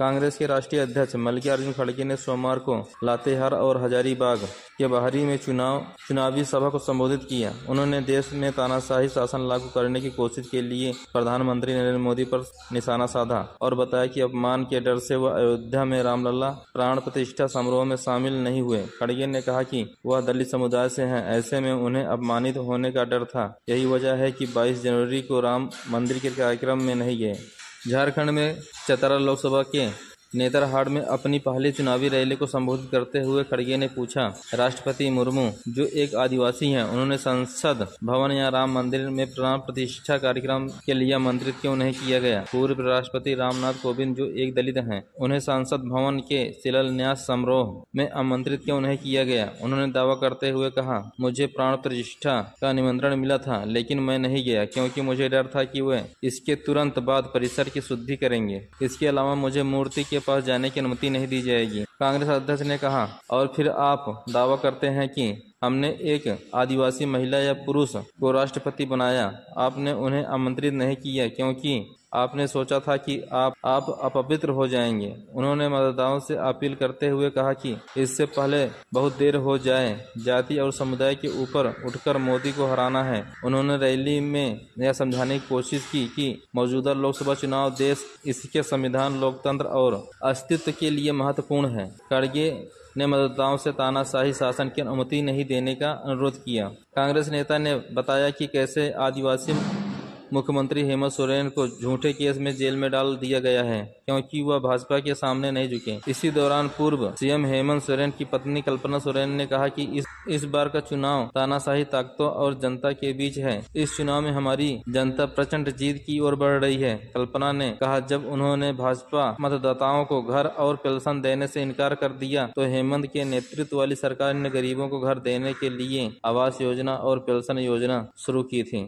कांग्रेस के राष्ट्रीय अध्यक्ष मल्लिकार्जुन खड़गे ने सोमवार को लातेहार और हजारीबाग के बहरी में चुनावी सभा को संबोधित किया। उन्होंने देश में तानाशाही शासन लागू करने की कोशिश के लिए प्रधानमंत्री नरेंद्र मोदी पर निशाना साधा और बताया कि अपमान के डर से वह अयोध्या में रामलला प्राण प्रतिष्ठा समारोह में शामिल नहीं हुए। खड़गे ने कहा कि वह दलित समुदाय से हैं, ऐसे में उन्हें अपमानित होने का डर था। यही वजह है कि 22 जनवरी को राम मंदिर के कार्यक्रम में नहीं गए। झारखंड में चतरा लोकसभा के नेतरहाट में अपनी पहली चुनावी रैली को संबोधित करते हुए खड़गे ने पूछा, राष्ट्रपति मुर्मू जो एक आदिवासी हैं, उन्होंने संसद भवन या राम मंदिर में प्राण प्रतिष्ठा कार्यक्रम के लिए आमंत्रित क्यों नहीं किया गया? पूर्व राष्ट्रपति रामनाथ कोविंद जो एक दलित हैं, उन्हें संसद भवन के शिलान्यास समारोह में आमंत्रित क्यों नहीं किया गया? उन्होंने दावा करते हुए कहा, मुझे प्राण प्रतिष्ठा का निमंत्रण मिला था, लेकिन मैं नहीं गया क्योंकि मुझे डर था कि वे इसके तुरंत बाद परिसर की शुद्धि करेंगे। इसके अलावा मुझे मूर्ति के पास जाने की अनुमति नहीं दी जाएगी। कांग्रेस अध्यक्ष ने कहा, और फिर आप दावा करते हैं कि हमने एक आदिवासी महिला या पुरुष को राष्ट्रपति बनाया। आपने उन्हें आमंत्रित नहीं किया क्योंकि आपने सोचा था कि आप अपवित्र हो जाएंगे। उन्होंने मतदाताओं से अपील करते हुए कहा कि इससे पहले बहुत देर हो जाए, जाति और समुदाय के ऊपर उठकर मोदी को हराना है। उन्होंने रैली में यह समझाने की कोशिश की कि मौजूदा लोकसभा चुनाव देश, इसके संविधान, लोकतंत्र और अस्तित्व के लिए महत्वपूर्ण है। खड़गे ने मतदाताओं से तानाशाही शासन की अनुमति नहीं देने का अनुरोध किया। कांग्रेस नेता ने बताया कि कैसे आदिवासी मुख्यमंत्री हेमंत सोरेन को झूठे केस में जेल में डाल दिया गया है क्योंकि वह भाजपा के सामने नहीं झुके। इसी दौरान पूर्व सीएम हेमंत सोरेन की पत्नी कल्पना सोरेन ने कहा कि इस बार का चुनाव तानाशाही ताकतों और जनता के बीच है। इस चुनाव में हमारी जनता प्रचंड जीत की ओर बढ़ रही है। कल्पना ने कहा, जब उन्होंने भाजपा मतदाताओं को घर और पेंशन देने से इनकार कर दिया तो हेमंत के नेतृत्व वाली सरकार ने गरीबों को घर देने के लिए आवास योजना और पेंशन योजना शुरू की थी।